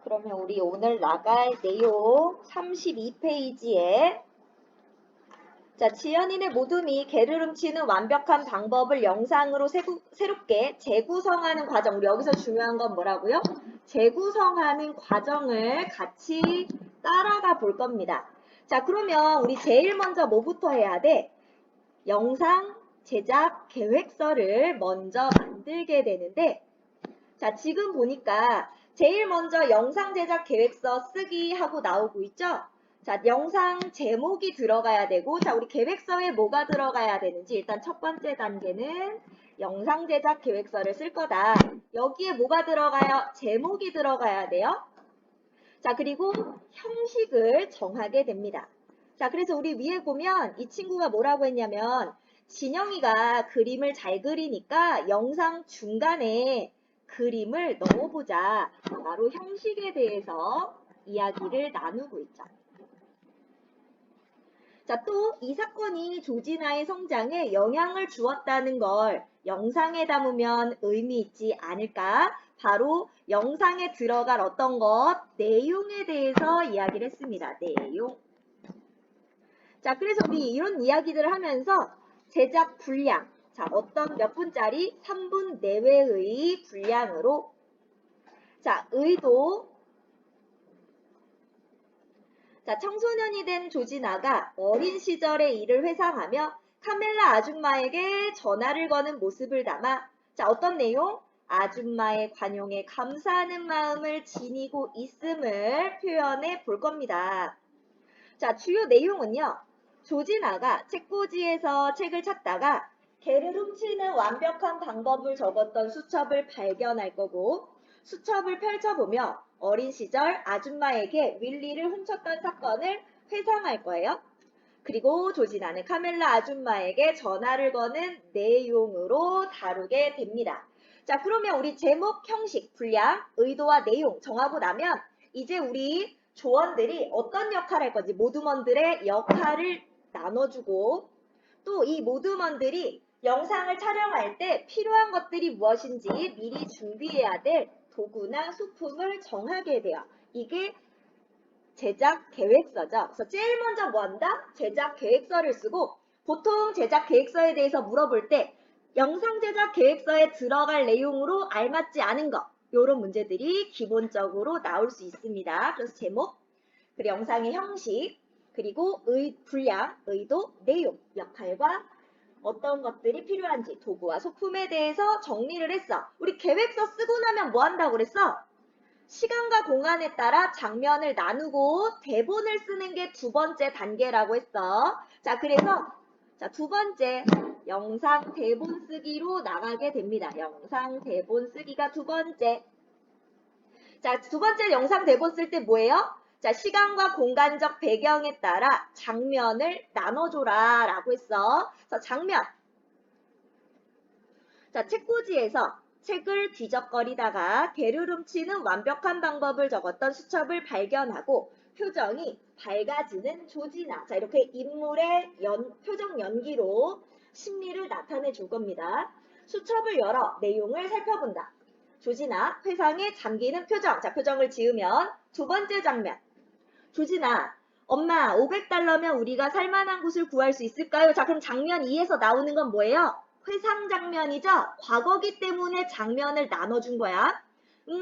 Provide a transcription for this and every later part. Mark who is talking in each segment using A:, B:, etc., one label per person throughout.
A: 그러면 우리 오늘 나갈 내용 32페이지에 자, 지연이네 모둠이 개를 훔치는 완벽한 방법을 영상으로 새롭게 재구성하는 과정. 우리 여기서 중요한 건 뭐라고요? 재구성하는 과정을 같이 따라가 볼 겁니다. 자, 그러면 우리 제일 먼저 뭐부터 해야 돼? 영상 제작 계획서를 먼저 만들게 되는데 자, 지금 보니까 제일 먼저 영상 제작 계획서 쓰기 하고 나오고 있죠? 자, 영상 제목이 들어가야 되고, 자, 우리 계획서에 뭐가 들어가야 되는지 일단 첫 번째 단계는 영상 제작 계획서를 쓸 거다. 여기에 뭐가 들어가요? 제목이 들어가야 돼요. 자, 그리고 형식을 정하게 됩니다. 자, 그래서 우리 위에 보면 이 친구가 뭐라고 했냐면 진영이가 그림을 잘 그리니까 영상 중간에 그림을 넣어보자. 바로 형식에 대해서 이야기를 나누고 있죠. 자, 또 이 사건이 조진아의 성장에 영향을 주었다는 걸 영상에 담으면 의미 있지 않을까? 바로 영상에 들어갈 어떤 것, 내용에 대해서 이야기를 했습니다. 내용. 자, 그래서 우리 이런 이야기들을 하면서 제작 분량. 자, 어떤 몇 분짜리? 3분 내외의 분량으로. 자, 의도. 자, 청소년이 된 조진아가 어린 시절의 일을 회상하며 카멜라 아줌마에게 전화를 거는 모습을 담아 자, 어떤 내용? 아줌마의 관용에 감사하는 마음을 지니고 있음을 표현해 볼 겁니다. 자, 주요 내용은요. 조진아가 책꽂이에서 책을 찾다가 개를 훔치는 완벽한 방법을 적었던 수첩을 발견할 거고 수첩을 펼쳐보며 어린 시절 아줌마에게 윌리를 훔쳤던 사건을 회상할 거예요. 그리고 조진아는 카멜라 아줌마에게 전화를 거는 내용으로 다루게 됩니다. 자, 그러면 우리 제목, 형식, 분량, 의도와 내용 정하고 나면 이제 우리 조원들이 어떤 역할을 할 건지 모두먼들의 역할을 나눠주고 또 이 모두먼들이 영상을 촬영할 때 필요한 것들이 무엇인지 미리 준비해야 될 도구나 소품을 정하게 돼요. 이게 제작 계획서죠. 그래서 제일 먼저 뭐 한다? 제작 계획서를 쓰고 보통 제작 계획서에 대해서 물어볼 때 영상 제작 계획서에 들어갈 내용으로 알맞지 않은 것 이런 문제들이 기본적으로 나올 수 있습니다. 그래서 제목, 그리고 영상의 형식, 그리고 분량, 의도, 내용, 역할과 어떤 것들이 필요한지 도구와 소품에 대해서 정리를 했어. 우리 계획서 쓰고 나면 뭐 한다고 그랬어? 시간과 공간에 따라 장면을 나누고 대본을 쓰는 게 두 번째 단계라고 했어. 자, 그래서 자, 두 번째 영상 대본 쓰기로 나가게 됩니다. 영상 대본 쓰기가 두 번째. 자, 두 번째 영상 대본 쓸 때 뭐예요? 자, 시간과 공간적 배경에 따라 장면을 나눠줘라 라고 했어. 그래서 장면. 자, 책꽂이에서 책을 뒤적거리다가 개를 훔치는 완벽한 방법을 적었던 수첩을 발견하고 표정이 밝아지는 조진아. 자, 이렇게 인물의 표정 연기로 심리를 나타내 줄 겁니다. 수첩을 열어 내용을 살펴본다. 조진아, 회상에 잠기는 표정. 자, 표정을 지으면 두 번째 장면. 조진아, 엄마, 500달러면 우리가 살만한 곳을 구할 수 있을까요? 자, 그럼 장면 2에서 나오는 건 뭐예요? 회상 장면이죠? 과거기 때문에 장면을 나눠준 거야.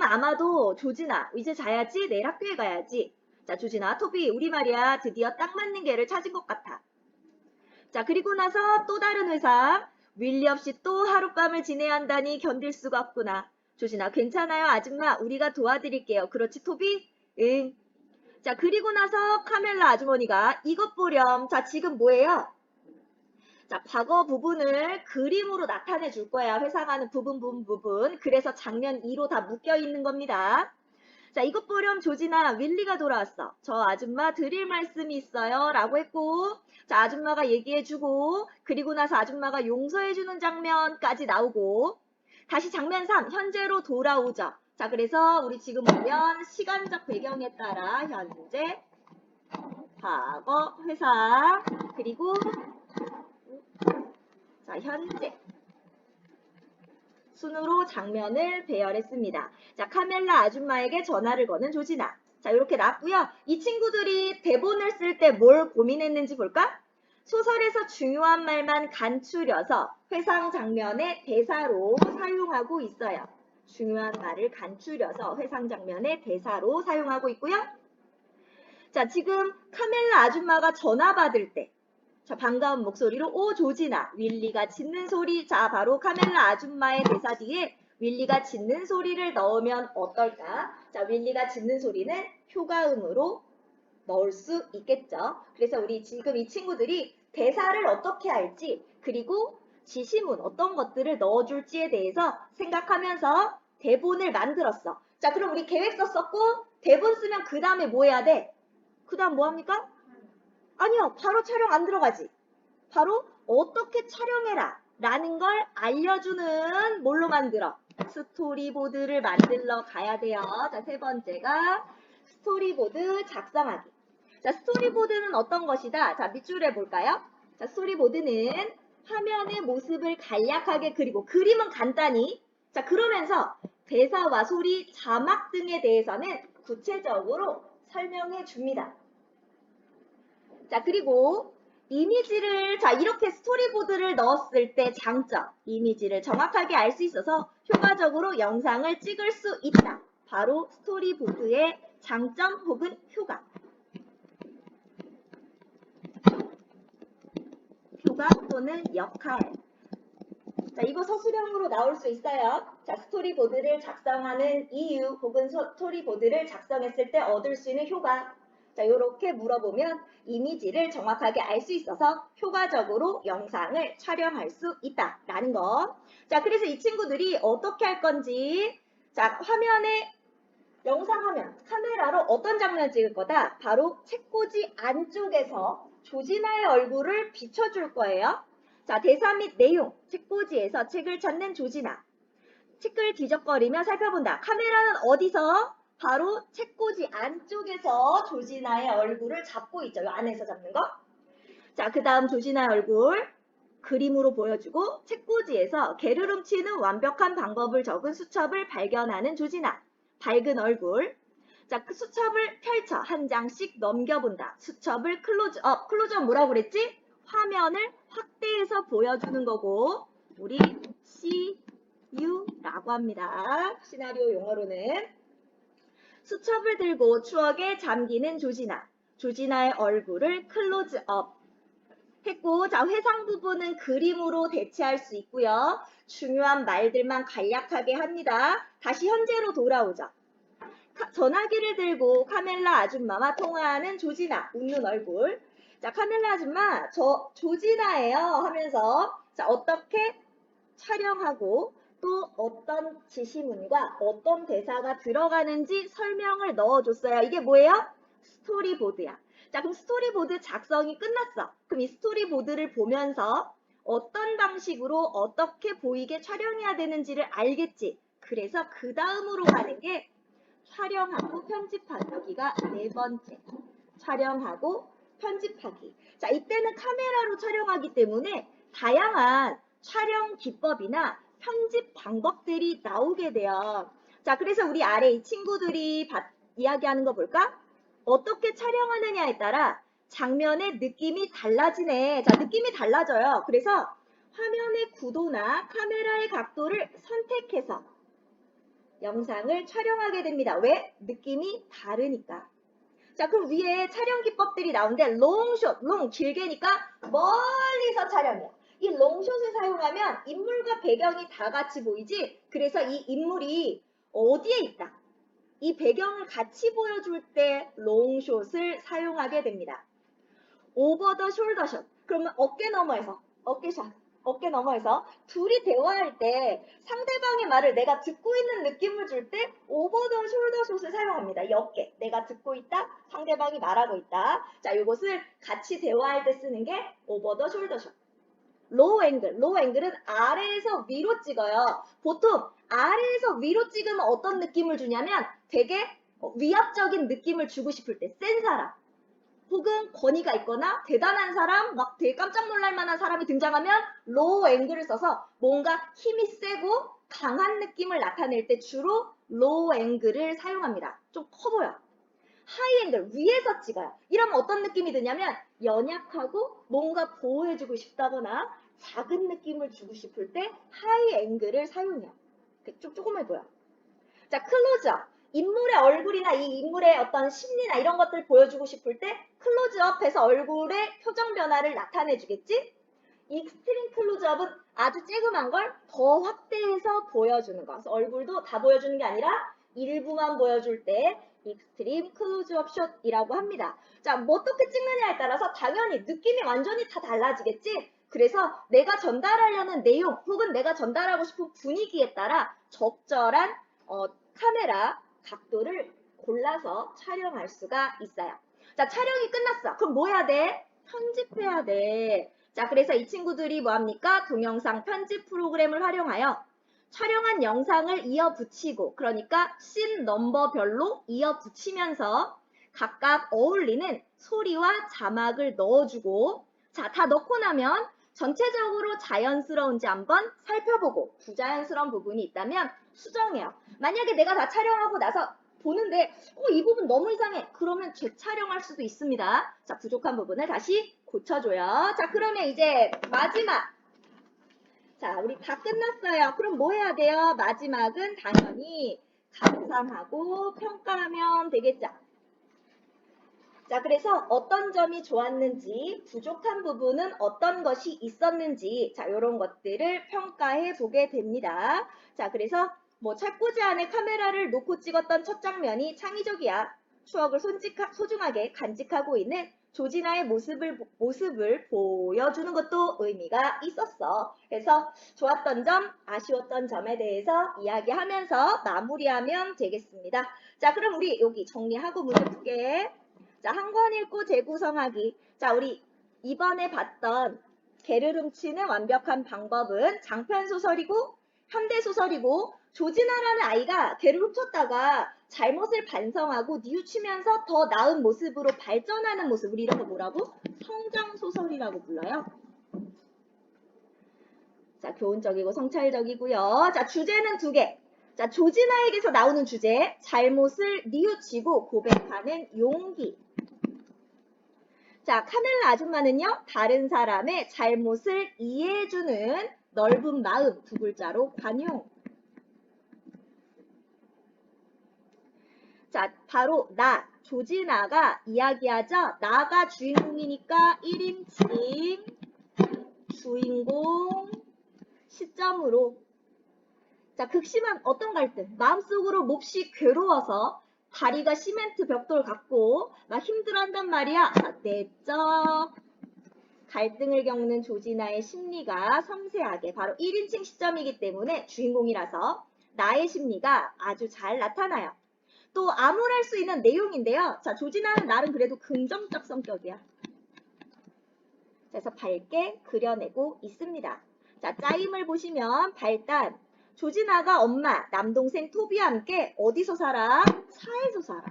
A: 아마도 조진아, 이제 자야지? 내일 학교에 가야지. 자, 조진아, 토비, 우리 말이야. 드디어 딱 맞는 개를 찾은 것 같아. 자, 그리고 나서 또 다른 회상. 윌리 없이 또 하룻밤을 지내야 한다니 견딜 수가 없구나. 조진아, 괜찮아요, 아줌마. 우리가 도와드릴게요. 그렇지, 토비? 응. 자, 그리고 나서 카멜라 아주머니가 이것 보렴. 자, 지금 뭐예요? 자, 과거 부분을 그림으로 나타내 줄 거야. 회상하는 부분. 그래서 장면 2로 다 묶여 있는 겁니다. 자, 이것 보렴 조진아, 윌리가 돌아왔어. 저 아줌마 드릴 말씀이 있어요. 라고 했고, 자, 아줌마가 얘기해주고, 그리고 나서 아줌마가 용서해주는 장면까지 나오고, 다시 장면 3, 현재로 돌아오죠. 자, 그래서 우리 지금 보면 시간적 배경에 따라 현재, 과거, 회상, 그리고 자, 현재 순으로 장면을 배열했습니다. 자, 카멜라 아줌마에게 전화를 거는 조지나. 자, 이렇게 나왔고요. 이 친구들이 대본을 쓸 때 뭘 고민했는지 볼까? 소설에서 중요한 말만 간추려서 회상 장면의 대사로 사용하고 있어요. 중요한 말을 간추려서 회상 장면의 대사로 사용하고 있고요. 자, 지금 카멜라 아줌마가 전화 받을 때, 자, 반가운 목소리로 오 조지나, 윌리가 짖는 소리. 자, 바로 카멜라 아줌마의 대사 뒤에 윌리가 짖는 소리를 넣으면 어떨까? 자, 윌리가 짖는 소리는 효과음으로 넣을 수 있겠죠. 그래서 우리 지금 이 친구들이 대사를 어떻게 할지, 그리고 지시문 어떤 것들을 넣어줄지에 대해서 생각하면서 대본을 만들었어. 자, 그럼 우리 계획서 썼고 대본 쓰면 그 다음에 뭐 해야 돼? 그 다음 뭐 합니까? 아니요, 바로 촬영 안 들어가지. 바로 어떻게 촬영해라 라는 걸 알려주는 뭘로 만들어? 스토리보드를 만들러 가야 돼요. 자, 세 번째가 스토리보드 작성하기. 자, 스토리보드는 어떤 것이다? 자, 밑줄에 볼까요? 자, 스토리보드는 화면의 모습을 간략하게 그리고 그림은 간단히. 자, 그러면서 대사와 소리, 자막 등에 대해서는 구체적으로 설명해 줍니다. 자, 그리고 이미지를, 자, 이렇게 스토리보드를 넣었을 때 장점, 이미지를 정확하게 알 수 있어서 효과적으로 영상을 찍을 수 있다. 바로 스토리보드의 장점 혹은 효과. 효과 또는 역할. 자, 이거 서술형으로 나올 수 있어요. 자, 스토리보드를 작성하는 이유 혹은 스토리보드를 작성했을 때 얻을 수 있는 효과. 자, 이렇게 물어보면 이미지를 정확하게 알 수 있어서 효과적으로 영상을 촬영할 수 있다라는 거. 자, 그래서 이 친구들이 어떻게 할 건지, 자, 화면에 영상 화면, 카메라로 어떤 장면 찍을 거다? 바로 책꽂이 안쪽에서 조지나의 얼굴을 비춰줄 거예요. 자, 대사 및 내용, 책꽂이에서 책을 찾는 조지나. 책을 뒤적거리며 살펴본다. 카메라는 어디서? 바로 책꽂이 안쪽에서 조지나의 얼굴을 잡고 있죠. 이 안에서 잡는 거. 자, 그 다음 조지나의 얼굴 그림으로 보여주고 책꽂이에서 게으름치는 완벽한 방법을 적은 수첩을 발견하는 조지나. 밝은 얼굴. 자, 그 수첩을 펼쳐 한 장씩 넘겨본다. 수첩을 클로즈업. 클로즈업 뭐라고 그랬지? 화면을 확대해서 보여주는 거고 우리 CU라고 합니다. 시나리오 용어로는 수첩을 들고 추억에 잠기는 조지나. 조지나의 얼굴을 클로즈업 했고, 자, 회상 부분은 그림으로 대체할 수 있고요. 중요한 말들만 간략하게 합니다. 다시 현재로 돌아오죠. 전화기를 들고 카멜라 아줌마와 통화하는 조지나, 웃는 얼굴. 자, 카멜라 아줌마, 저 조지나예요 하면서 자, 어떻게 촬영하고 또 어떤 지시문과 어떤 대사가 들어가는지 설명을 넣어줬어요. 이게 뭐예요? 스토리보드야. 자, 그럼 스토리보드 작성이 끝났어. 그럼 이 스토리보드를 보면서 어떤 방식으로 어떻게 보이게 촬영해야 되는지를 알겠지. 그래서 그 다음으로 가는 게 촬영하고 편집하기. 여기가 네 번째. 촬영하고 편집하기. 자, 이때는 카메라로 촬영하기 때문에 다양한 촬영 기법이나 편집 방법들이 나오게 돼요. 자, 그래서 우리 아래 이 친구들이 이야기하는 거 볼까? 어떻게 촬영하느냐에 따라 장면의 느낌이 달라지네. 자, 느낌이 달라져요. 그래서 화면의 구도나 카메라의 각도를 선택해서 영상을 촬영하게 됩니다. 왜? 느낌이 다르니까. 자, 그럼 위에 촬영 기법들이 나오는데 롱숏, 롱 길게니까 멀리서 촬영이야. 이 롱숏을 사용하면 인물과 배경이 다 같이 보이지? 그래서 이 인물이 어디에 있다? 이 배경을 같이 보여줄 때 롱숏을 사용하게 됩니다. 오버 더 숄더 숏. 그러면 어깨 너머에서, 어깨샷. 어깨 너머에서 둘이 대화할 때 상대방의 말을 내가 듣고 있는 느낌을 줄 때 오버 더 숄더 숏을 사용합니다. 이 어깨. 내가 듣고 있다. 상대방이 말하고 있다. 자, 이것을 같이 대화할 때 쓰는 게 오버 더 숄더 숏. 로우 앵글. 로우 앵글은 아래에서 위로 찍어요. 보통 아래에서 위로 찍으면 어떤 느낌을 주냐면 되게 위압적인 느낌을 주고 싶을 때 센 사람. 혹은 권위가 있거나 대단한 사람, 막 되게 깜짝 놀랄 만한 사람이 등장하면 로우 앵글을 써서 뭔가 힘이 세고 강한 느낌을 나타낼 때 주로 로우 앵글을 사용합니다. 좀 커 보여. 하이 앵글 위에서 찍어요. 이러면 어떤 느낌이 드냐면 연약하고 뭔가 보호해주고 싶다거나 작은 느낌을 주고 싶을 때 하이 앵글을 사용해요. 조그매 보여. 자, 클로즈업. 인물의 얼굴이나 이 인물의 어떤 심리나 이런 것들을 보여주고 싶을 때 클로즈업해서 얼굴의 표정 변화를 나타내주겠지? 익스트림 클로즈업은 아주 쬐그만 걸 더 확대해서 보여주는 거. 그래서 얼굴도 다 보여주는 게 아니라 일부만 보여줄 때 익스트림 클로즈업 숏이라고 합니다. 자, 뭐 어떻게 찍느냐에 따라서 당연히 느낌이 완전히 다 달라지겠지? 그래서 내가 전달하려는 내용 혹은 내가 전달하고 싶은 분위기에 따라 적절한 카메라 각도를 골라서 촬영할 수가 있어요. 자, 촬영이 끝났어. 그럼 뭐 해야 돼? 편집해야 돼. 자, 그래서 이 친구들이 뭐합니까? 동영상 편집 프로그램을 활용하여 촬영한 영상을 이어 붙이고, 그러니까 씬 넘버별로 이어 붙이면서 각각 어울리는 소리와 자막을 넣어주고, 자, 다 넣고 나면 전체적으로 자연스러운지 한번 살펴보고 부자연스러운 부분이 있다면 수정해요. 만약에 내가 다 촬영하고 나서 보는데 이 부분 너무 이상해. 그러면 재촬영할 수도 있습니다. 자, 부족한 부분을 다시 고쳐줘요. 자, 그러면 이제 마지막. 자, 우리 다 끝났어요. 그럼 뭐 해야 돼요? 마지막은 당연히 감상하고 평가하면 되겠죠. 자, 그래서 어떤 점이 좋았는지, 부족한 부분은 어떤 것이 있었는지, 자, 이런 것들을 평가해 보게 됩니다. 자, 그래서 뭐 철꽂이 안에 카메라를 놓고 찍었던 첫 장면이 창의적이야. 추억을 소중하게 간직하고 있는 조진아의 모습을 보여주는 것도 의미가 있었어. 그래서 좋았던 점, 아쉬웠던 점에 대해서 이야기하면서 마무리하면 되겠습니다. 자, 그럼 우리 여기 정리하고 문제 풀게. 자, 한 권 읽고 재구성하기. 자, 우리 이번에 봤던 개를 훔치는 완벽한 방법은 장편소설이고 현대소설이고 조진아라는 아이가 개를 훔쳤다가 잘못을 반성하고 뉘우치면서 더 나은 모습으로 발전하는 모습. 우리 이런 거 뭐라고? 성장소설이라고 불러요. 자, 교훈적이고 성찰적이고요. 자, 주제는 두 개. 자, 조진아에게서 나오는 주제. 잘못을 뉘우치고 고백하는 용기. 자, 카멜라 아줌마는요, 다른 사람의 잘못을 이해해주는 넓은 마음, 두 글자로 관용. 자, 바로 나, 조진아가 이야기하자. 나가 주인공이니까 1인칭 주인공 시점으로. 자, 극심한 어떤 갈등, 마음속으로 몹시 괴로워서 다리가 시멘트 벽돌 같고 막 힘들어한단 말이야. 자, 내적 갈등을 겪는 조진아의 심리가 섬세하게 바로 1인칭 시점이기 때문에 주인공이라서 나의 심리가 아주 잘 나타나요. 또 암울할 수 있는 내용인데요. 자, 조진아는 나름 그래도 긍정적 성격이야. 그래서 밝게 그려내고 있습니다. 자, 짜임을 보시면 발단. 조진아가 엄마, 남동생 토비와 함께 어디서 살아? 차에서 살아.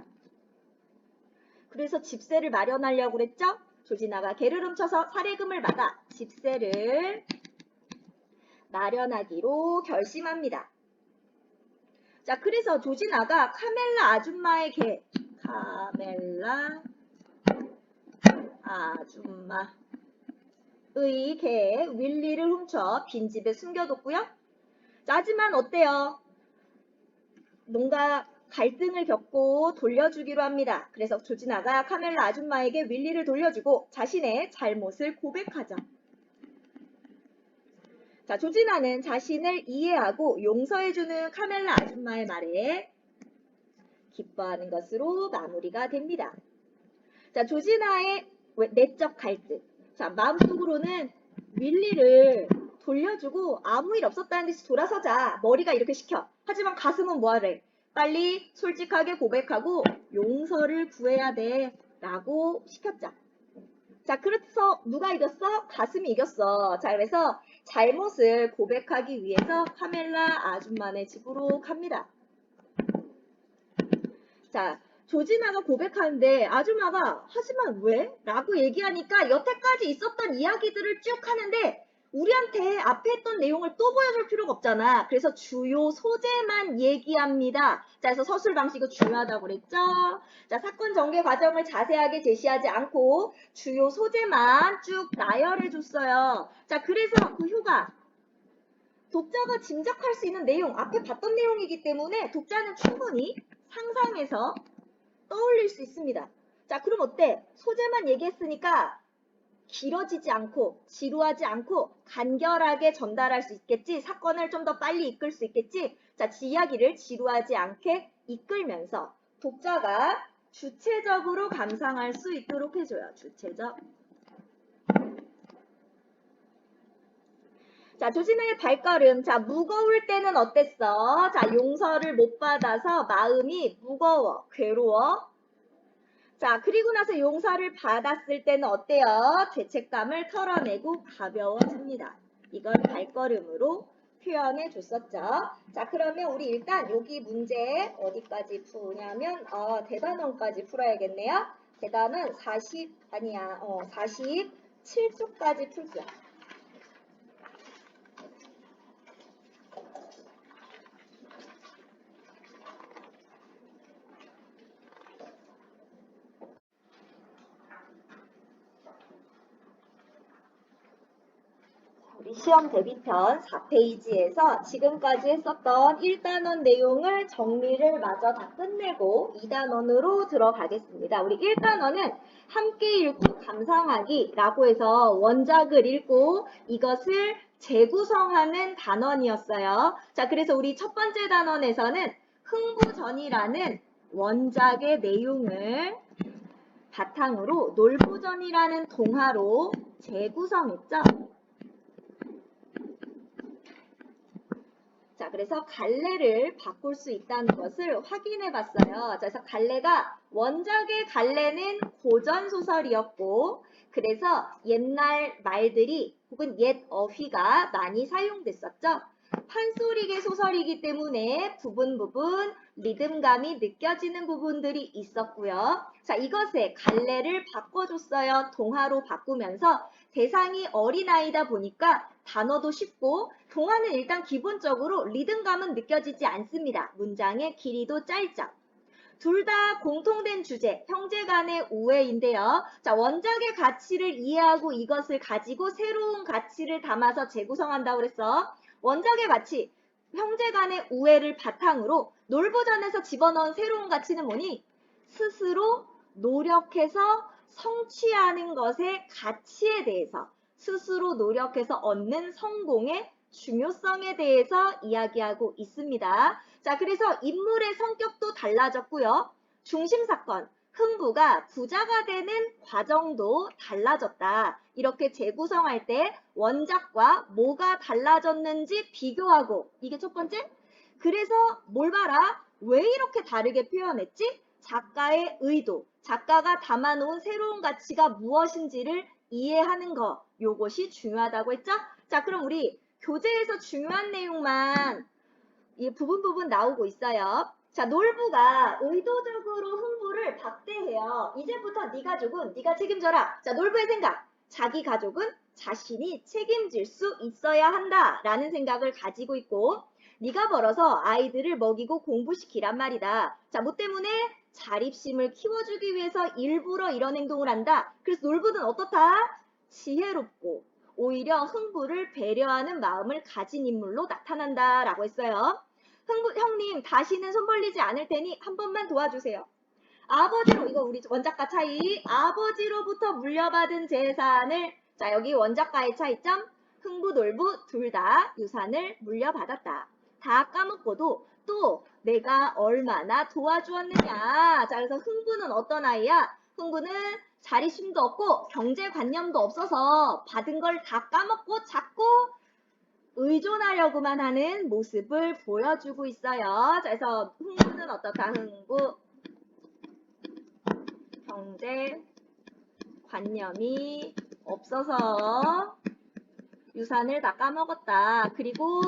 A: 그래서 집세를 마련하려고 그랬죠? 조진아가 개를 훔쳐서 사례금을 받아 집세를 마련하기로 결심합니다. 자, 그래서 조진아가 카멜라 아줌마의 개, 카멜라 아줌마의 개 윌리를 훔쳐 빈집에 숨겨뒀고요. 자, 하지만 어때요? 뭔가 갈등을 겪고 돌려주기로 합니다. 그래서 조진아가 카멜라 아줌마에게 윌리를 돌려주고 자신의 잘못을 고백하죠. 자, 조진아는 자신을 이해하고 용서해주는 카멜라 아줌마의 말에 기뻐하는 것으로 마무리가 됩니다. 자, 조진아의 내적 갈등. 자, 마음속으로는 윌리를 돌려주고 아무 일 없었다는 듯이 돌아서자. 머리가 이렇게 시켜. 하지만 가슴은 뭐하래? 빨리 솔직하게 고백하고 용서를 구해야 돼. 라고 시켰죠. 자, 그래서 누가 이겼어? 가슴이 이겼어. 자, 그래서 잘못을 고백하기 위해서 카멜라 아줌마네 집으로 갑니다. 자, 조진아가 고백하는데 아줌마가 하지만 왜? 라고 얘기하니까 여태까지 있었던 이야기들을 쭉 하는데 우리한테 앞에 했던 내용을 또 보여줄 필요가 없잖아. 그래서 주요 소재만 얘기합니다. 자, 그래서 서술 방식이 중요하다고 그랬죠? 자, 사건 전개 과정을 자세하게 제시하지 않고 주요 소재만 쭉 나열해 줬어요. 자, 그래서 그 효과. 독자가 짐작할 수 있는 내용, 앞에 봤던 내용이기 때문에 독자는 충분히 상상해서 떠올릴 수 있습니다. 자, 그럼 어때? 소재만 얘기했으니까 길어지지 않고 지루하지 않고 간결하게 전달할 수 있겠지. 사건을 좀 더 빨리 이끌 수 있겠지. 자, 이야기를 지루하지 않게 이끌면서 독자가 주체적으로 감상할 수 있도록 해줘요. 주체적. 자, 조진아의 발걸음. 자, 무거울 때는 어땠어? 자, 용서를 못 받아서 마음이 무거워, 괴로워. 자, 그리고 나서 용서를 받았을 때는 어때요? 죄책감을 털어내고 가벼워집니다. 이걸 발걸음으로 표현해 줬었죠. 자, 그러면 우리 일단 여기 문제 어디까지 푸냐면 대단원까지 풀어야겠네요. 대단은 47쪽까지 풀게요. 우리 시험 대비편 4페이지에서 지금까지 했었던 1단원 내용을 정리를 마저 다 끝내고 2단원으로 들어가겠습니다. 우리 1단원은 함께 읽고 감상하기라고 해서 원작을 읽고 이것을 재구성하는 단원이었어요. 자, 그래서 우리 첫 번째 단원에서는 흥부전이라는 원작의 내용을 바탕으로 놀부전이라는 동화로 재구성했죠. 자, 그래서 갈래를 바꿀 수 있다는 것을 확인해 봤어요. 자, 그래서 갈래가 원작의 갈래는 고전 소설이었고 그래서 옛날 말들이 혹은 옛 어휘가 많이 사용됐었죠. 판소리계 소설이기 때문에 부분 리듬감이 느껴지는 부분들이 있었고요. 자, 이것에 갈래를 바꿔줬어요. 동화로 바꾸면서 대상이 어린아이다 보니까 단어도 쉽고 동화는 일단 기본적으로 리듬감은 느껴지지 않습니다. 문장의 길이도 짧죠. 둘 다 공통된 주제, 형제 간의 우애인데요. 자, 원작의 가치를 이해하고 이것을 가지고 새로운 가치를 담아서 재구성한다고 그랬어. 원작의 가치, 형제 간의 우애를 바탕으로 놀부전에서 집어넣은 새로운 가치는 뭐니? 스스로 노력해서 성취하는 것의 가치에 대해서 스스로 노력해서 얻는 성공의 중요성에 대해서 이야기하고 있습니다. 자, 그래서 인물의 성격도 달라졌고요. 중심사건, 흥부가 부자가 되는 과정도 달라졌다. 이렇게 재구성할 때 원작과 뭐가 달라졌는지 비교하고 이게 첫 번째. 그래서 뭘 봐라? 왜 이렇게 다르게 표현했지? 작가의 의도, 작가가 담아놓은 새로운 가치가 무엇인지를 이해하는 거, 요것이 중요하다고 했죠? 자, 그럼 우리 교재에서 중요한 내용만 이 부분 나오고 있어요. 자, 놀부가 의도적으로 흥부를 박대해요. 이제부터 네 가족은 네가 책임져라. 자, 놀부의 생각. 자기 가족은 자신이 책임질 수 있어야 한다라는 생각을 가지고 있고 네가 벌어서 아이들을 먹이고 공부시키란 말이다. 자, 뭐 때문에? 자립심을 키워주기 위해서 일부러 이런 행동을 한다. 그래서 놀부는 어떻다? 지혜롭고 오히려 흥부를 배려하는 마음을 가진 인물로 나타난다라고 했어요. 흥부, 형님 다시는 손 벌리지 않을 테니 한 번만 도와주세요. 아버지로, 이거 우리 원작과 차이. 아버지로부터 물려받은 재산을, 자, 여기 원작과의 차이점. 흥부, 놀부 둘 다 유산을 물려받았다. 다 까먹고도 또 내가 얼마나 도와주었느냐. 자, 그래서 흥부는 어떤 아이야? 흥부는 자립심도 없고 경제관념도 없어서 받은 걸 다 까먹고 자꾸 의존하려고만 하는 모습을 보여주고 있어요. 자, 그래서 흥부는 어떻다? 흥부 경제관념이 없어서 유산을 다 까먹었다. 그리고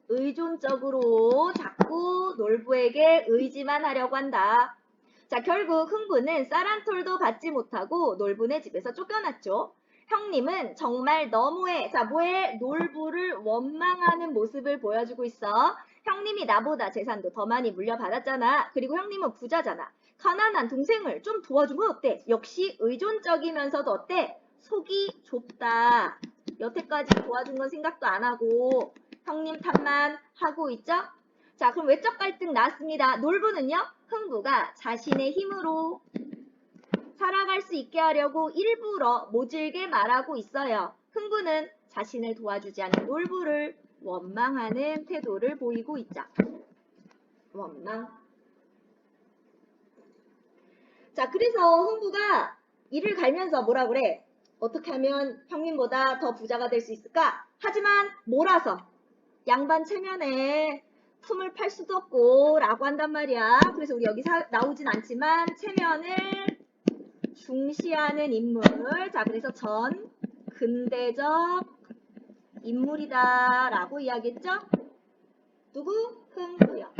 A: 의존적으로 자꾸 놀부에게 의지만 하려고 한다. 자, 결국 흥부는 쌀 한 톨도 받지 못하고 놀부네 집에서 쫓겨났죠. 형님은 정말 너무해. 자, 뭐해? 놀부를 원망하는 모습을 보여주고 있어. 형님이 나보다 재산도 더 많이 물려받았잖아. 그리고 형님은 부자잖아. 가난한 동생을 좀 도와주면 어때? 역시 의존적이면서도 어때? 속이 좁다. 여태까지 도와준 건 생각도 안 하고 형님 탓만 하고 있죠? 자, 그럼 외적 갈등 나왔습니다. 놀부는요, 흥부가 자신의 힘으로 살아갈 수 있게 하려고 일부러 모질게 말하고 있어요. 흥부는 자신을 도와주지 않는 놀부를 원망하는 태도를 보이고 있죠. 원망. 자, 그래서 흥부가 이를 갈면서 뭐라 그래? 어떻게 하면 형님보다 더 부자가 될 수 있을까? 하지만 몰아서 양반 체면에 품을 팔 수도 없고 라고 한단 말이야. 그래서 우리 여기 나오진 않지만 체면을 중시하는 인물. 자, 그래서 전 근대적 인물이다 라고 이야기했죠? 누구? 흥부요.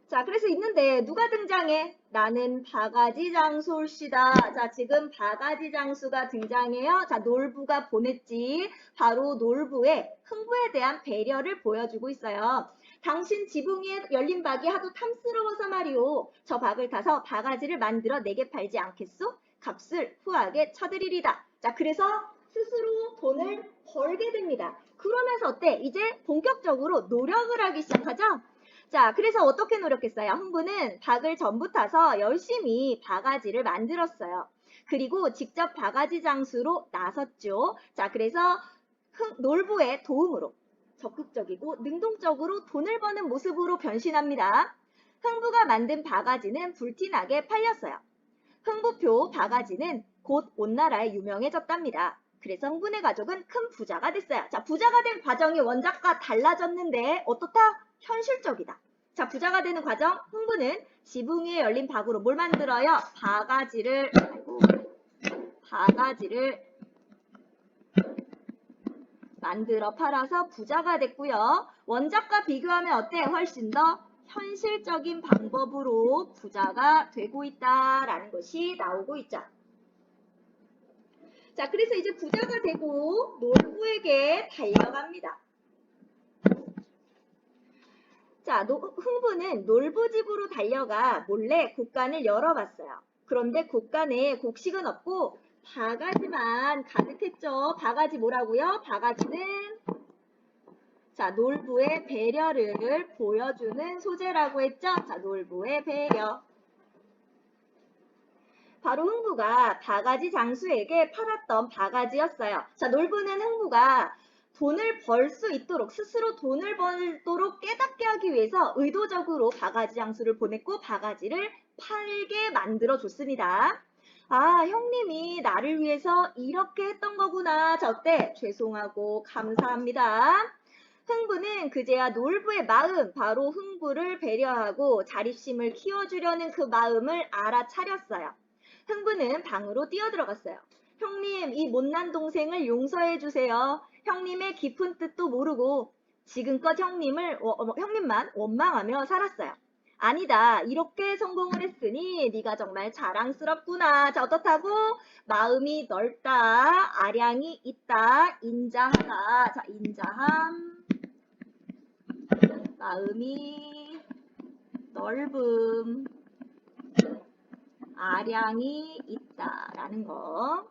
A: 자, 그래서 있는데 누가 등장해? 나는 바가지 장수올시다. 자, 지금 바가지 장수가 등장해요. 자, 놀부가 보냈지. 바로 놀부의 흥부에 대한 배려를 보여주고 있어요. 당신 지붕 위에 열린 박이 하도 탐스러워서 말이오. 저 박을 타서 바가지를 만들어 내게 팔지 않겠소? 값을 후하게 쳐드리리다. 자, 그래서 스스로 돈을 벌게 됩니다. 그러면서 어때? 이제 본격적으로 노력을 하기 시작하죠? 자, 그래서 어떻게 노력했어요? 흥부는 박을 전부 타서 열심히 바가지를 만들었어요. 그리고 직접 바가지 장수로 나섰죠. 자, 그래서 놀부의 도움으로 적극적이고 능동적으로 돈을 버는 모습으로 변신합니다. 흥부가 만든 바가지는 불티나게 팔렸어요. 흥부표 바가지는 곧 온 나라에 유명해졌답니다. 그래서 흥분의 가족은 큰 부자가 됐어요. 자, 부자가 된 과정이 원작과 달라졌는데 어떻다? 현실적이다. 자, 부자가 되는 과정, 흥부는 지붕 위에 열린 박으로 뭘 만들어요? 바가지를 만들어 팔아서 부자가 됐고요. 원작과 비교하면 어때? 훨씬 더 현실적인 방법으로 부자가 되고 있다라는 것이 나오고 있죠. 자, 그래서 이제 부자가 되고 놀부에게 달려갑니다. 자, 흥부는 놀부 집으로 달려가 몰래 곡간을 열어봤어요. 그런데 곡간에 곡식은 없고 바가지만 가득했죠. 바가지 뭐라고요? 바가지는 자, 놀부의 배려를 보여주는 소재라고 했죠. 자, 놀부의 배려. 바로 흥부가 바가지 장수에게 팔았던 바가지였어요. 자, 놀부는 흥부가 돈을 벌 수 있도록 스스로 돈을 벌도록 깨닫게 하기 위해서 의도적으로 바가지 장수를 보냈고 바가지를 팔게 만들어 줬습니다. 아, 형님이 나를 위해서 이렇게 했던 거구나. 자, 어때? 죄송하고 감사합니다. 흥부는 그제야 놀부의 마음, 바로 흥부를 배려하고 자립심을 키워주려는 그 마음을 알아차렸어요. 흥부는 방으로 뛰어들어갔어요. 형님, 이 못난 동생을 용서해 주세요. 형님의 깊은 뜻도 모르고 지금껏 형님만 원망하며 살았어요. 아니다. 이렇게 성공을 했으니 네가 정말 자랑스럽구나. 자, 어떻다고? 마음이 넓다. 아량이 있다. 인자하다. 자, 인자함. 마음이 넓음. 아량이 있다라는 거.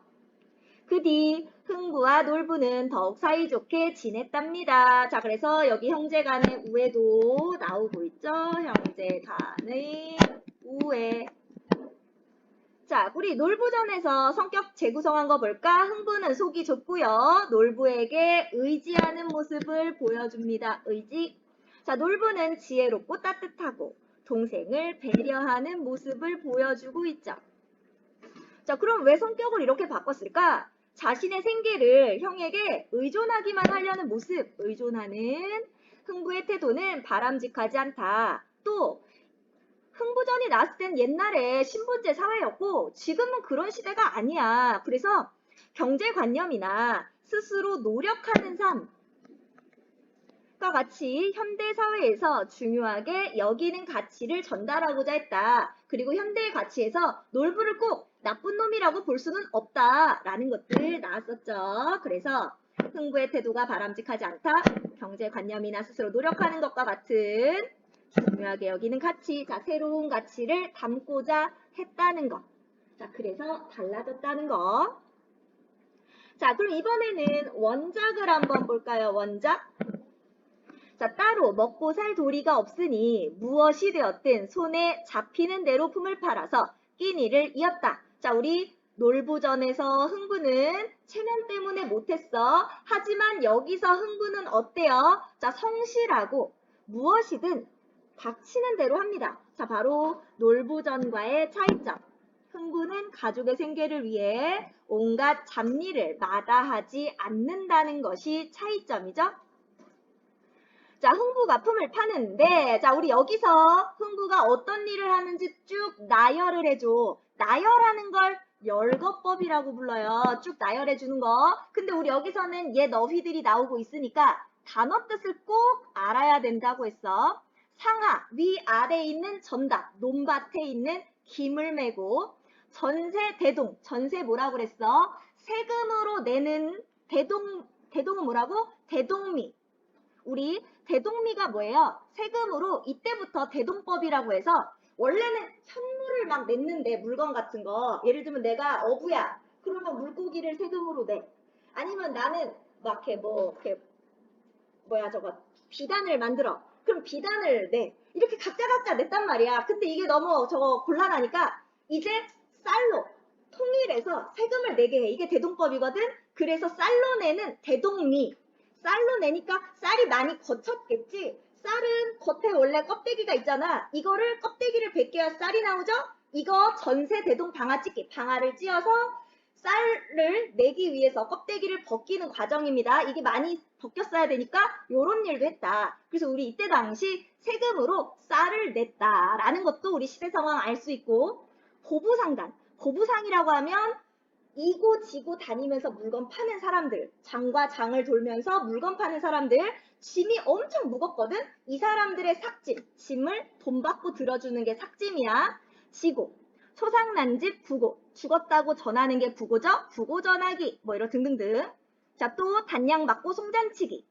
A: 그 뒤 흥부와 놀부는 더욱 사이좋게 지냈답니다. 자, 그래서 여기 형제 간의 우애도 나오고 있죠. 형제 간의 우애. 자, 우리 놀부전에서 성격 재구성한 거 볼까? 흥부는 속이 좁고요. 놀부에게 의지하는 모습을 보여줍니다. 의지. 자, 놀부는 지혜롭고 따뜻하고 동생을 배려하는 모습을 보여주고 있죠. 자, 그럼 왜 성격을 이렇게 바꿨을까? 자신의 생계를 형에게 의존하기만 하려는 모습, 의존하는 흥부의 태도는 바람직하지 않다. 또 흥부전이 나왔을 땐 옛날에 신분제 사회였고 지금은 그런 시대가 아니야. 그래서 경제관념이나 스스로 노력하는 삶, 같이 현대사회에서 중요하게 여기는 가치를 전달하고자 했다. 그리고 현대의 가치에서 놀부를 꼭 나쁜 놈이라고 볼 수는 없다라는 것들 나왔었죠. 그래서 흥부의 태도가 바람직하지 않다. 경제관념이나 스스로 노력하는 것과 같은 중요하게 여기는 가치, 자, 새로운 가치를 담고자 했다는 것. 자, 그래서 달라졌다는 거. 자, 그럼 이번에는 원작을 한번 볼까요? 원작. 자, 따로 먹고 살 도리가 없으니 무엇이 되었든 손에 잡히는 대로 품을 팔아서 끼니를 이었다. 자, 우리 놀부전에서 흥부는 체면 때문에 못했어. 하지만 여기서 흥부는 어때요? 자, 성실하고 무엇이든 닥치는 대로 합니다. 자, 바로 놀부전과의 차이점. 흥부는 가족의 생계를 위해 온갖 잡일을 마다하지 않는다는 것이 차이점이죠. 자, 흥부가 품을 파는데, 자, 우리 여기서 흥부가 어떤 일을 하는지 쭉 나열을 해줘. 나열하는 걸 열거법이라고 불러요. 쭉 나열해 주는 거. 근데 우리 여기서는 옛 어휘들이 나오고 있으니까 단어 뜻을 꼭 알아야 된다고 했어. 상하, 위아래에 있는 전답, 논밭에 있는 김을 메고, 전세, 대동, 전세 뭐라고 그랬어? 세금으로 내는 대동은 뭐라고? 대동미. 우리 대동미가 뭐예요? 세금으로 이때부터 대동법이라고 해서 원래는 현물을 막 냈는데 물건 같은 거 예를 들면 내가 어부야 그러면 물고기를 세금으로 내 아니면 나는 막 이렇게 저거 비단을 만들어 그럼 비단을 내 이렇게 각자 냈단 말이야 근데 이게 너무 저거 곤란하니까 이제 쌀로 통일해서 세금을 내게 해 이게 대동법이거든 그래서 쌀로 내는 대동미 쌀로 내니까 쌀이 많이 거쳤겠지. 쌀은 겉에 원래 껍데기가 있잖아. 이거를 껍데기를 벗겨야 쌀이 나오죠? 이거 전세 대동 방아찢기. 방아를 찧어서 쌀을 내기 위해서 껍데기를 벗기는 과정입니다. 이게 많이 벗겼어야 되니까 요런 일도 했다. 그래서 우리 이때 당시 세금으로 쌀을 냈다라는 것도 우리 시대 상황 알 수 있고 고부상단. 고부상이라고 하면 이고 지고 다니면서 물건 파는 사람들, 장과 장을 돌면서 물건 파는 사람들, 짐이 엄청 무겁거든? 이 사람들의 삭짐, 짐을 돈 받고 들어주는 게 삭짐이야. 지고, 소상난집 부고, 죽었다고 전하는 게 부고죠? 부고 전하기, 뭐 이런 등등등. 자, 또 단양 받고 송잔치기.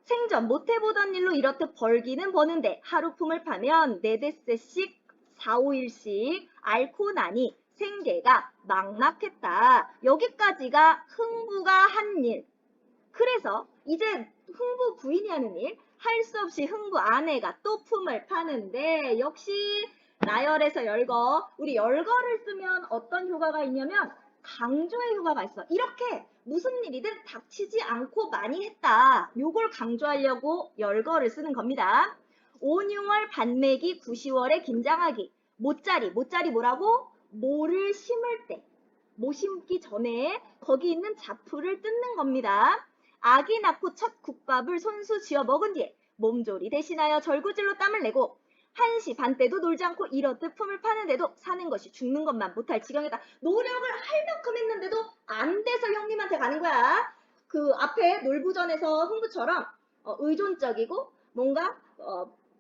A: 생전 못 해보던 일로 이렇듯 벌기는 버는데 하루 품을 파면 4대씩 4, 5일씩 앓고 나니 생계가 막막했다. 여기까지가 흥부가 한 일. 그래서 이제 흥부 부인이 하는 일, 할 수 없이 흥부 아내가 또 품을 파는데 역시 나열해서 열거. 우리 열거를 쓰면 어떤 효과가 있냐면 강조의 효과가 있어. 이렇게 무슨 일이든 닥치지 않고 많이 했다. 요걸 강조하려고 열거를 쓰는 겁니다. 온흉월 반매기 9시월에 김장하기. 모짜리 뭐라고? 모를 심을 때, 모 심기 전에 거기 있는 자풀을 뜯는 겁니다. 아기 낳고 첫 국밥을 손수 지어 먹은 뒤에 몸조리 대신하여 절구질로 땀을 내고 1시 반 때도 놀지 않고 이렇듯 품을 파는데도 사는 것이 죽는 것만 못할 지경이다. 노력을 할 만큼 했는데도 안 돼서 형님한테 가는 거야. 그 앞에 놀부전에서 흥부처럼 의존적이고 뭔가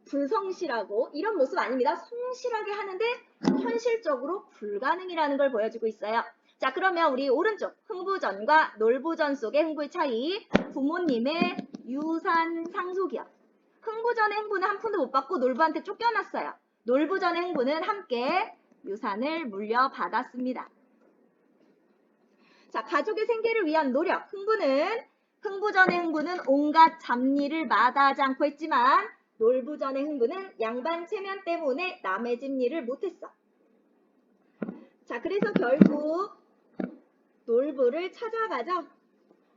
A: 불성실하고 이런 모습 아닙니다. 성실하게 하는데 현실적으로 불가능이라는 걸 보여주고 있어요. 자, 그러면 우리 오른쪽 흥부전과 놀부전 속의 흥부의 차이. 부모님의 유산 상속이요. 흥부전의 흥부는 한 푼도 못 받고 놀부한테 쫓겨났어요. 놀부전의 흥부는 함께 유산을 물려받았습니다. 자, 가족의 생계를 위한 노력. 흥부전의 흥부는 온갖 잡일을 마다하지 않고 했지만 놀부전의 흥부는 양반 체면 때문에 남의 집 일을 못했어. 자, 그래서 결국 놀부를 찾아가죠.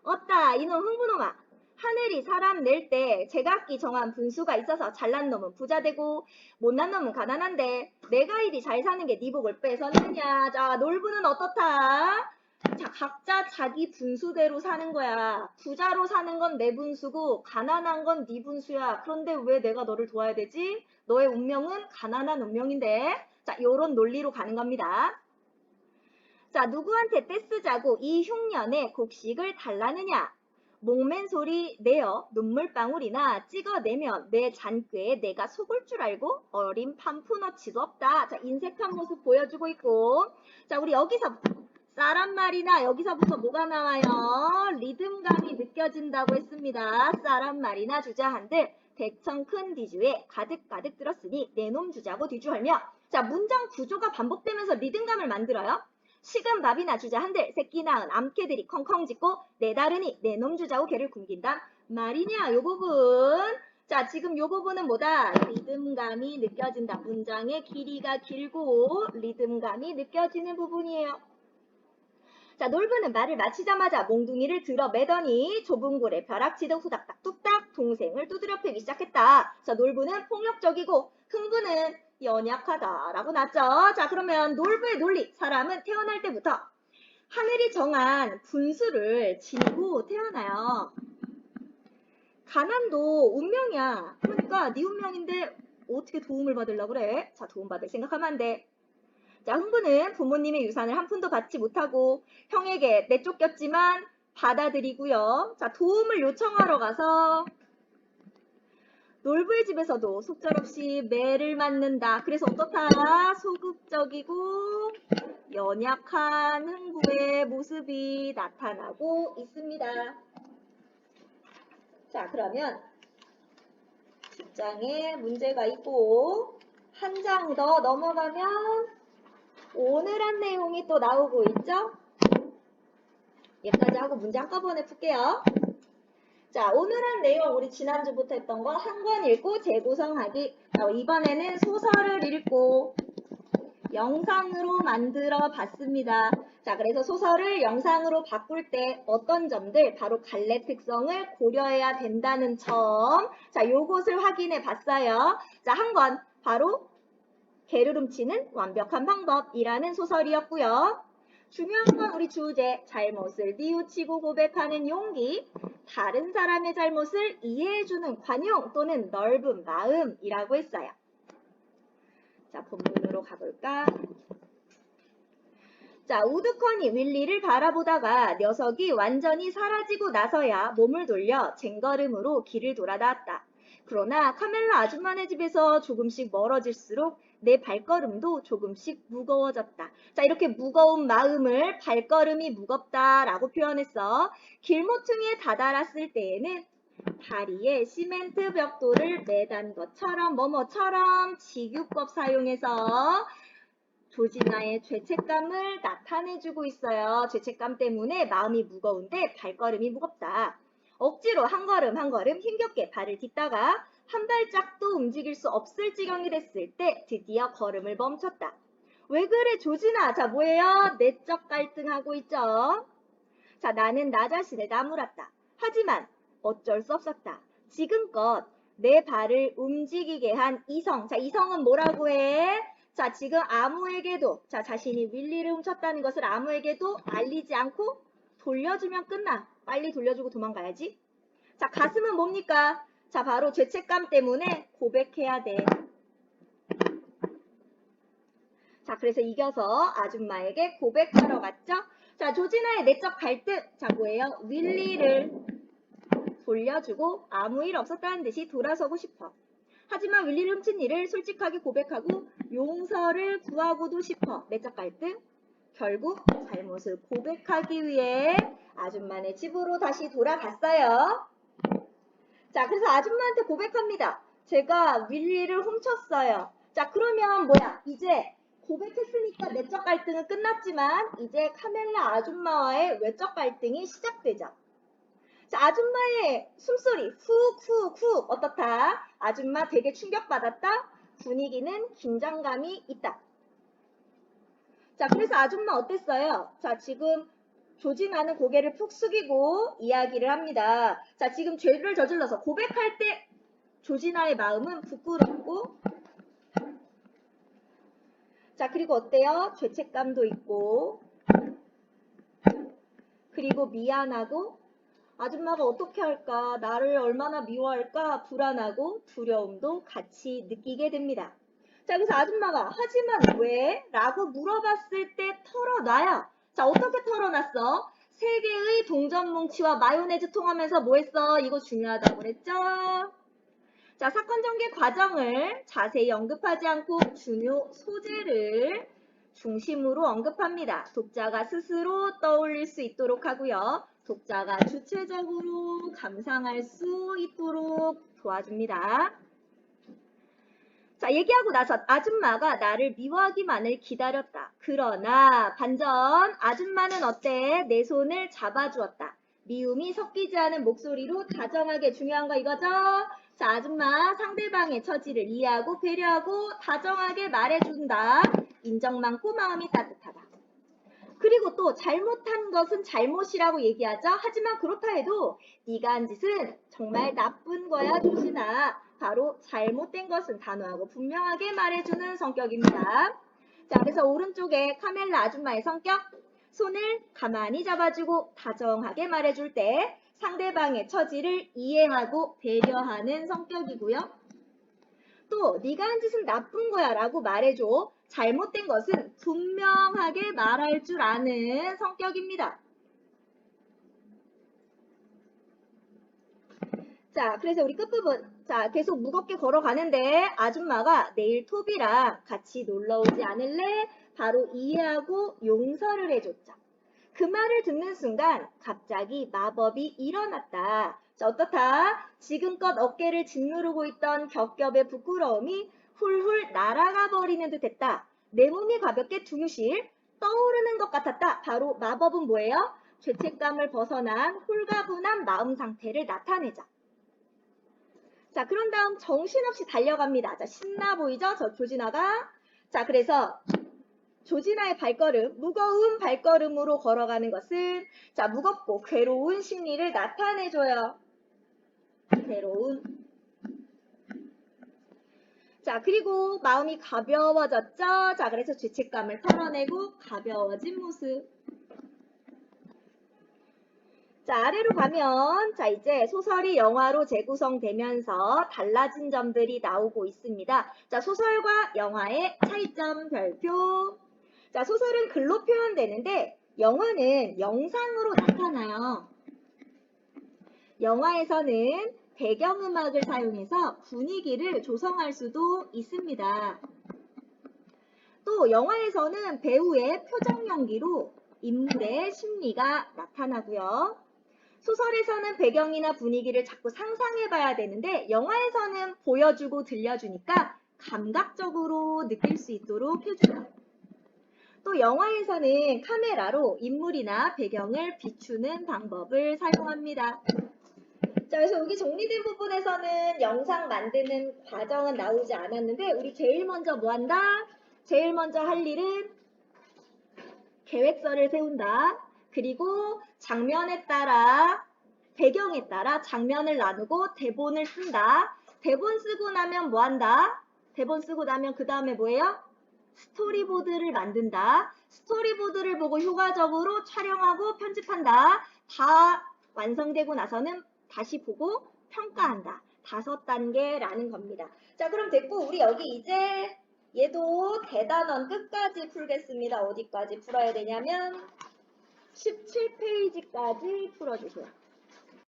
A: 어따 이놈 흥부놈아. 하늘이 사람 낼 때 제각기 정한 분수가 있어서 잘난 놈은 부자 되고 못난 놈은 가난한데 내가 이리 잘 사는 게 네 복을 뺏었느냐. 자, 놀부는 어떻다? 자, 각자 자기 분수대로 사는 거야. 부자로 사는 건 내 분수고 가난한 건 네 분수야. 그런데 왜 내가 너를 도와야 되지? 너의 운명은 가난한 운명인데. 자, 요런 논리로 가는 겁니다. 자, 누구한테 떼쓰자고 이 흉년에 곡식을 달라느냐? 목맨 소리 내어 눈물방울이나 찍어내면 내 잔꾀에 내가 속을 줄 알고 어린 판푸너치도 없다. 자, 인색한 모습 보여주고 있고. 자, 우리 여기서 쌀한 말이나 여기서부터 뭐가 나와요? 리듬감이 느껴진다고 했습니다. 쌀한 말이나 주자한들 대청 큰 뒤주에 가득가득 들었으니 내 놈 주자고 뒤주헐며. 자, 문장 구조가 반복되면서 리듬감을 만들어요. 식은 밥이나 주자 한들 새끼 낳은 암캐들이 컹컹 짖고 내 다르니 내 놈 주자고 개를 굶긴다 말이냐 요 부분. 자, 지금 요 부분은 뭐다? 리듬감이 느껴진다. 문장의 길이가 길고 리듬감이 느껴지는 부분이에요. 자, 놀부는 말을 마치자마자 몽둥이를 들어 매더니 좁은 골에 벼락치듯 후닥닥 뚝딱 동생을 두드려 패기 시작했다. 자, 놀부는 폭력적이고 흥부는 연약하다라고 났죠. 자, 그러면 놀부의 논리. 사람은 태어날 때부터 하늘이 정한 분수를 지니고 태어나요. 가난도 운명이야. 그러니까 네 운명인데 어떻게 도움을 받으려고 그래? 자, 도움받을 생각하면 안 돼. 자, 흥부는 부모님의 유산을 한 푼도 받지 못하고 형에게 내쫓겼지만 받아들이고요. 자, 도움을 요청하러 가서 놀부의 집에서도 속절없이 매를 맞는다. 그래서 어떻다? 소극적이고 연약한 흥부의 모습이 나타나고 있습니다. 자, 그러면 뒷장에 문제가 있고 한 장 더 넘어가면 오늘 한 내용이 또 나오고 있죠? 여기까지 하고 문제 한꺼번에 풀게요. 자, 오늘 한 내용 우리 지난주부터 했던 거 한 권 읽고 재구성하기. 자, 이번에는 소설을 읽고 영상으로 만들어 봤습니다. 자, 그래서 소설을 영상으로 바꿀 때 어떤 점들, 바로 갈래 특성을 고려해야 된다는 점. 자, 요것을 확인해 봤어요. 자, 한 권 바로 개를 훔치는 완벽한 방법이라는 소설이었고요. 중요한 건 우리 주제, 잘못을 뉘우치고 고백하는 용기, 다른 사람의 잘못을 이해해주는 관용 또는 넓은 마음이라고 했어요. 자, 본문으로 가볼까? 자, 우두커니 윌리를 바라보다가 녀석이 완전히 사라지고 나서야 몸을 돌려 쟁걸음으로 길을 돌아 나왔다. 그러나 카멜라 아줌마네 집에서 조금씩 멀어질수록 내 발걸음도 조금씩 무거워졌다. 자, 이렇게 무거운 마음을 발걸음이 무겁다라고 표현했어. 길모퉁이에 다다랐을 때에는 다리에 시멘트 벽돌을 매단 것처럼 뭐뭐처럼 직유법 사용해서 조지나의 죄책감을 나타내주고 있어요. 죄책감 때문에 마음이 무거운데 발걸음이 무겁다. 억지로 한 걸음 한 걸음 힘겹게 발을 딛다가 한 발짝도 움직일 수 없을 지경이 됐을 때 드디어 걸음을 멈췄다. 왜 그래 조지나? 자, 뭐예요? 내적 갈등하고 있죠. 자, 나는 나 자신을 나무랐다. 하지만 어쩔 수 없었다. 지금껏 내 발을 움직이게 한 이성. 자, 이성은 뭐라고 해? 자, 지금 아무에게도, 자, 자신이 윌리를 훔쳤다는 것을 아무에게도 알리지 않고 돌려주면 끝나. 빨리 돌려주고 도망가야지. 자, 가슴은 뭡니까? 자, 바로 죄책감 때문에 고백해야 돼. 자, 그래서 이겨서 아줌마에게 고백하러 갔죠. 자, 조지나의 내적 갈등. 자, 뭐예요? 윌리를 돌려주고 아무 일 없었다는 듯이 돌아서고 싶어. 하지만 윌리를 훔친 일을 솔직하게 고백하고 용서를 구하고도 싶어. 내적 갈등. 결국 잘못을 고백하기 위해 아줌마네 집으로 다시 돌아갔어요. 자, 그래서 아줌마한테 고백합니다. 제가 윌리를 훔쳤어요. 자, 그러면 뭐야? 이제 고백했으니까 내적 갈등은 끝났지만 이제 카멜라 아줌마와의 외적 갈등이 시작되죠. 자, 아줌마의 숨소리 훅훅훅 어떻다? 아줌마 되게 충격받았다? 분위기는 긴장감이 있다. 자, 그래서 아줌마 어땠어요? 자, 지금 조지나는 고개를 푹 숙이고 이야기를 합니다. 자, 지금 죄를 저질러서 고백할 때 조지나의 마음은 부끄럽고, 자, 그리고 어때요? 죄책감도 있고, 그리고 미안하고, 아줌마가 어떻게 할까? 나를 얼마나 미워할까? 불안하고 두려움도 같이 느끼게 됩니다. 자, 그래서 아줌마가 하지만 왜? 라고 물어봤을 때 털어놔요. 자, 어떻게 털어놨어? 3개의 동전 뭉치와 마요네즈 통하면서 뭐 했어? 이거 중요하다고 그랬죠? 자, 사건 전개 과정을 자세히 언급하지 않고 중요 소재를 중심으로 언급합니다. 독자가 스스로 떠올릴 수 있도록 하고요. 독자가 주체적으로 감상할 수 있도록 도와줍니다. 자, 얘기하고 나서 아줌마가 나를 미워하기만을 기다렸다. 그러나 반전 아줌마는 어때? 내 손을 잡아주었다. 미움이 섞이지 않은 목소리로 다정하게 중요한 거 이거죠? 자, 아줌마 상대방의 처지를 이해하고 배려하고 다정하게 말해준다. 인정 많고 마음이 따뜻하다. 그리고 또 잘못한 것은 잘못이라고 얘기하죠. 하지만 그렇다 해도 네가 한 짓은 정말 나쁜 거야, 조신아. 바로 잘못된 것은 단호하고 분명하게 말해주는 성격입니다. 자, 그래서 오른쪽에 카멜라 아줌마의 성격. 손을 가만히 잡아주고 다정하게 말해줄 때 상대방의 처지를 이해하고 배려하는 성격이고요. 또 네가 한 짓은 나쁜 거야 라고 말해줘. 잘못된 것은 분명하게 말할 줄 아는 성격입니다. 자, 그래서 우리 끝부분. 자, 계속 무겁게 걸어가는데 아줌마가 내일 토비랑 같이 놀러 오지 않을래? 바로 이해하고 용서를 해줬죠. 그 말을 듣는 순간 갑자기 마법이 일어났다. 자, 어떻다? 지금껏 어깨를 짓누르고 있던 겹겹의 부끄러움이 훌훌 날아가 버리는 듯 했다. 내 몸이 가볍게 둥실 떠오르는 것 같았다. 바로 마법은 뭐예요? 죄책감을 벗어난 홀가분한 마음 상태를 나타내자. 자, 그런 다음 정신없이 달려갑니다. 자, 신나 보이죠? 저 조진아가. 자, 그래서 조진아의 발걸음, 무거운 발걸음으로 걸어가는 것은 자, 무겁고 괴로운 심리를 나타내줘요. 괴로운. 자, 그리고 마음이 가벼워졌죠? 자, 그래서 죄책감을 털어내고 가벼워진 모습. 자, 아래로 가면 자, 이제 소설이 영화로 재구성되면서 달라진 점들이 나오고 있습니다. 자, 소설과 영화의 차이점 별표. 자, 소설은 글로 표현되는데 영화는 영상으로 나타나요. 영화에서는 배경음악을 사용해서 분위기를 조성할 수도 있습니다. 또 영화에서는 배우의 표정 연기로 인물의 심리가 나타나고요. 소설에서는 배경이나 분위기를 자꾸 상상해봐야 되는데 영화에서는 보여주고 들려주니까 감각적으로 느낄 수 있도록 해줘요. 또 영화에서는 카메라로 인물이나 배경을 비추는 방법을 사용합니다. 자, 그래서 여기 정리된 부분에서는 영상 만드는 과정은 나오지 않았는데 우리 제일 먼저 뭐 한다? 제일 먼저 할 일은 계획서를 세운다. 그리고 장면에 따라 배경에 따라 장면을 나누고 대본을 쓴다. 대본 쓰고 나면 뭐 한다? 대본 쓰고 나면 그 다음에 뭐예요? 스토리보드를 만든다. 스토리보드를 보고 효과적으로 촬영하고 편집한다. 다 완성되고 나서는 다시 보고 평가한다. 5단계라는 겁니다. 자, 그럼 됐고 우리 여기 이제 얘도 대단원 끝까지 풀겠습니다. 어디까지 풀어야 되냐면 17페이지까지 풀어주세요.